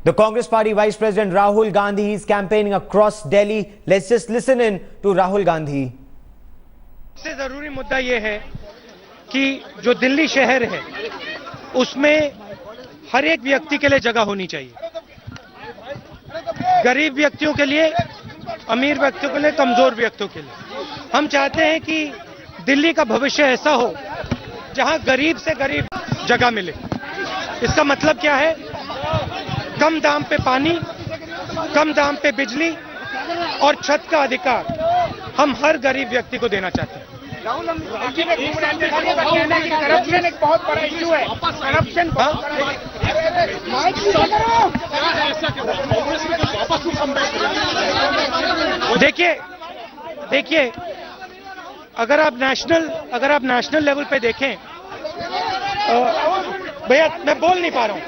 The Congress Party Vice President Rahul Gandhi is campaigning across Delhi. Let's just listen in to Rahul Gandhi. सबसे जरूरी मुद्दा ये है कि जो दिल्ली शहर है उसमें हर एक व्यक्ति के लिए जगह होनी चाहिए। गरीब व्यक्तियों के लिए, अमीर व्यक्तियों के लिए, कमजोर व्यक्तियों के लिए। हम चाहते हैं कि दिल्ली का भविष्य ऐसा हो जहां गरीब से गरीब जगह मिले। इसका मतलब क्या है? कम दाम पे पानी, कम दाम पे बिजली और छत का अधिकार हम हर गरीब व्यक्ति को देना चाहते हैं। करप्शन एक बहुत बड़ा इशू है। करप्शन देखिए, अगर आप नेशनल लेवल पे देखें, भैया मैं बोल नहीं पा रहा हूं।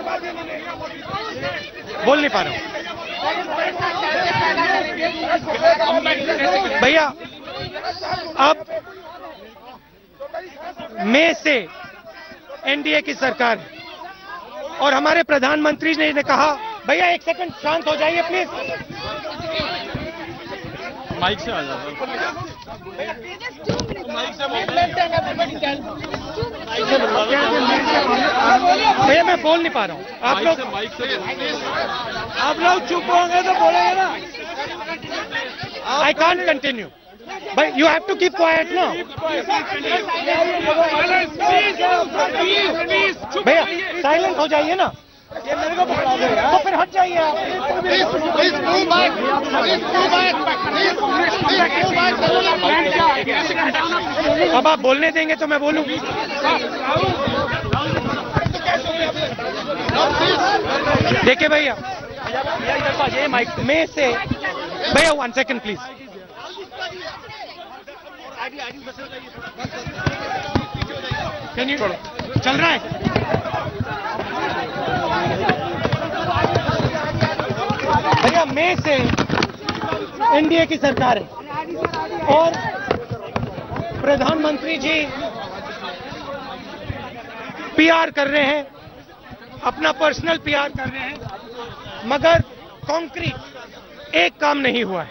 भैया अब मई से एनडीए की सरकार है और हमारे प्रधानमंत्री ने कहा, भैया एक सेकंड शांत हो जाइए प्लीज। माइक से आ जाओ। भैया मैं बोल नहीं पा रहा हूँ। आप लोग चुप होंगे तो बोलेंगे ना। I can't continue. But you have to keep quiet now. भैया साइलेंट हो जाइए ना। ये मेरे को पकड़ा दो यार। तो फिर हट जाइए आप। अब आप बोलने देंगे तो मैं बोलूं। देखिए भैया, मई से, भैया 1 सेकंड प्लीज। चल रहा है। भैया मई से एनडीए की सरकार है और प्रधानमंत्री जी पीआर कर रहे हैं, अपना पर्सनल पीआर कर रहे हैं, मगर कॉन्क्रीट एक काम नहीं हुआ है।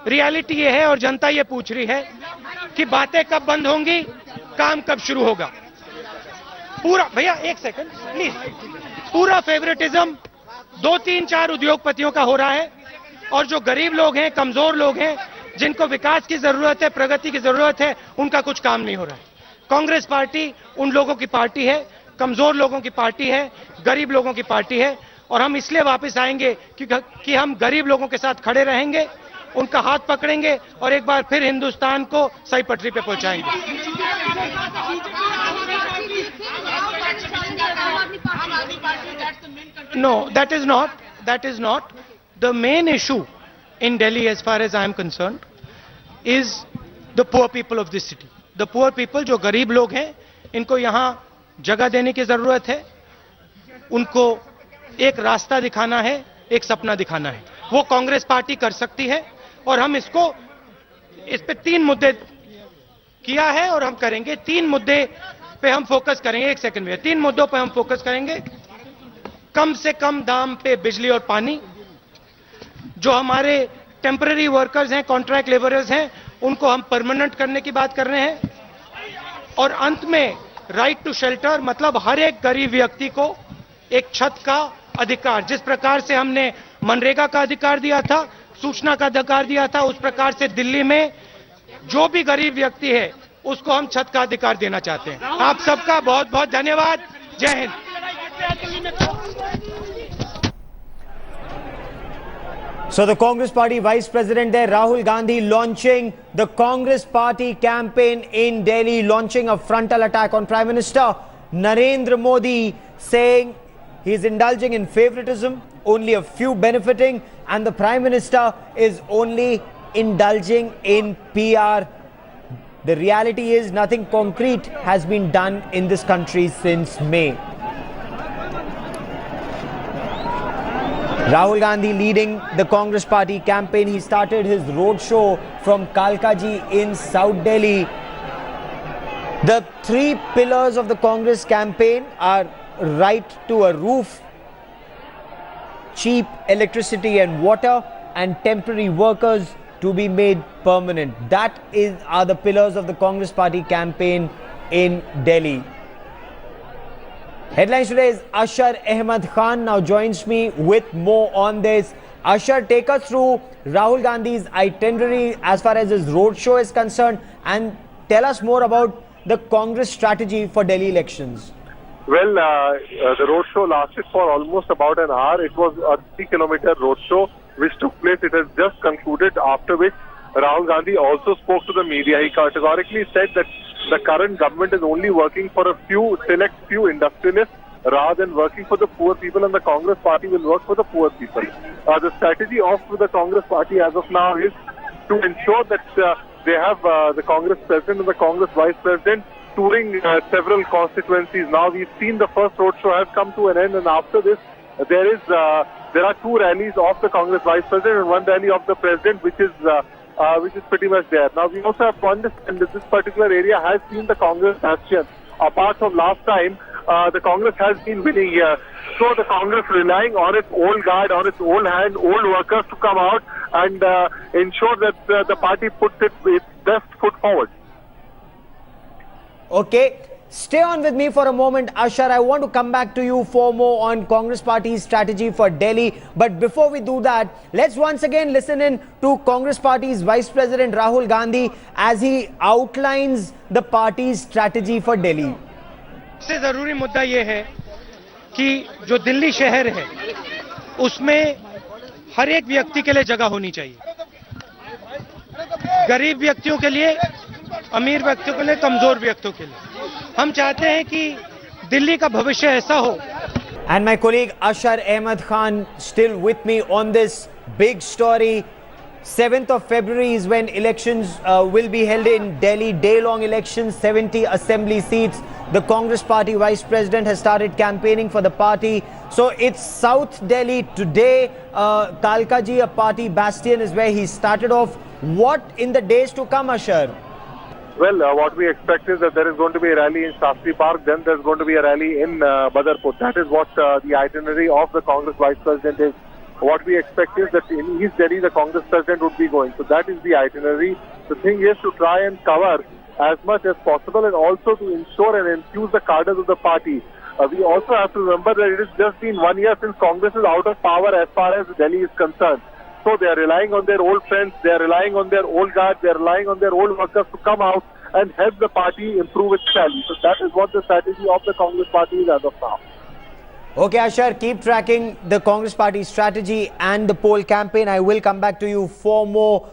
रियलिटी ये है और जनता ये पूछ रही है कि बातें कब बंद होंगी, काम कब शुरू होगा। पूरा, भैया एक सेकंड प्लीज, पूरा फेवरेटिज्म 2-3-4 उद्योगपतियों का हो रहा है और जो गरीब लोग हैं, कमजोर लोग हैं, जिनको विकास की जरूरत है, प्रगति की जरूरत है, उनका कुछ काम नहीं हो रहा है। कांग्रेस पार्टी उन लोगों की पार्टी है, कमजोर लोगों की पार्टी है, गरीब लोगों की पार्टी है और हम इसलिए वापस आएंगे कि हम गरीब लोगों के साथ खड़े रहेंगे, उनका हाथ पकड़ेंगे और एक बार फिर हिंदुस्तान को सही पटरी पे पहुंचाएंगे। No, that is not. The main issue in Delhi, as far as I am concerned, is the poor people of this city. The poor people, जो गरीब लोग हैं, इनको यहाँ जगह देने की जरूरत है। उनको एक रास्ता दिखाना है, एक सपना दिखाना है। वो कांग्रेस पार्टी कर सकती है और हम इस पे 3 मुद्दे किया है और हम करेंगे। 3 मुद्दे पे हम फोकस करेंगे। एक सेकंड में 3 मुद्दों पे हम फोकस करेंगे। कम से कम दाम पे बिजली और पानी, जो हमारे टेम्पररी वर्कर्स हैं, कॉन्ट्रैक्ट लेबरर्स हैं, उनको हम परमानेंट करने की बात कर रहे हैं। और अंत में राइट टू शेल्टर, मतलब हर एक गरीब व्यक्ति को एक छत का अधिकार। जिस प्रकार से हमने मनरेगा का अधिकार दिया था, सूचना का अधिकार दिया था, उस प्रकार से दिल्ली में जो भी गरीब व्यक्ति है उसको हम छत का अधिकार देना चाहते हैं। आप सबका बहुत बहुत धन्यवाद। जय Hind. So the Congress Party Vice President there, Rahul Gandhi, launching the Congress Party campaign in Delhi, launching a frontal attack on Prime Minister Narendra Modi, saying he's indulging in favoritism, only a few benefiting, and the Prime Minister is only indulging in PR. The reality is nothing concrete has been done in this country since May. Rahul Gandhi leading the Congress Party campaign. He started his roadshow from Kalkaji in South Delhi. The 3 pillars of the Congress campaign are right to a roof, cheap electricity and water, and temporary workers to be made permanent. That are the pillars of the Congress Party campaign in Delhi. Headlines today is Ashar Ahmed Khan now joins me with more on this. Ashar, take us through Rahul Gandhi's itinerary as far as his roadshow is concerned, and tell us more about the Congress strategy for Delhi elections. Well, the roadshow lasted for almost about an hour. It was a 3-kilometer roadshow which took place. It has just concluded, after which Rahul Gandhi also spoke to the media. He categorically said that the current government is only working for a select few industrialists rather than working for the poor people, and the Congress Party will work for the poor people. The strategy of the Congress Party as of now is to ensure that they have the Congress President and the Congress Vice President touring several constituencies. Now we've seen the first roadshow has come to an end, and after this there are 2 rallies of the Congress Vice President and 1 rally of the President, which is pretty much there. Now we also have to understand that this particular area has seen the Congress action. Apart from last time, the Congress has been winning here. So the Congress relying on its old guard, on its old hand, old workers to come out and ensure that the party puts its best foot forward. Okay, stay on with me for a moment, Ashar. I want to come back to you for more on Congress Party's strategy for Delhi. But before we do that, let's once again listen in to Congress Party's Vice President Rahul Gandhi as he outlines the party's strategy for Delhi. सबसे जरूरी मुद्दा ये है कि जो दिल्ली शहर है उसमें हर एक व्यक्ति के लिए जगह होनी चाहिए. गरीब व्यक्तियों के लिए, अमीर व्यक्तियों के लिए, कमजोर व्यक्तियों के लिए. हम चाहते हैं कि दिल्ली का भविष्य ऐसा हो. And my colleague Ashar Ahmed Khan still with me on this big story. 7th of February is when elections will be held in Delhi, day-long elections, 70 assembly seats. The Congress Party Vice President has started campaigning for the party. So it's South Delhi today. Kalkaji, a party bastion, is where he started off. What in the days to come, Ashar? Well, what we expect is that there is going to be a rally in Shastri Park, then there's going to be a rally in Badarpur. That is what the itinerary of the Congress Vice President is. What we expect is that in East Delhi, the Congress President would be going. So that is the itinerary. The thing is to try and cover as much as possible and also to ensure and infuse the cadres of the party. We also have to remember that it has just been 1 year since Congress is out of power as far as Delhi is concerned. So they are relying on their old friends, they are relying on their old guard, they are relying on their old workers to come out and help the party improve its rally. So that is what the strategy of the Congress Party is as of now. Okay, Ashar, keep tracking the Congress Party strategy and the poll campaign. I will come back to you for more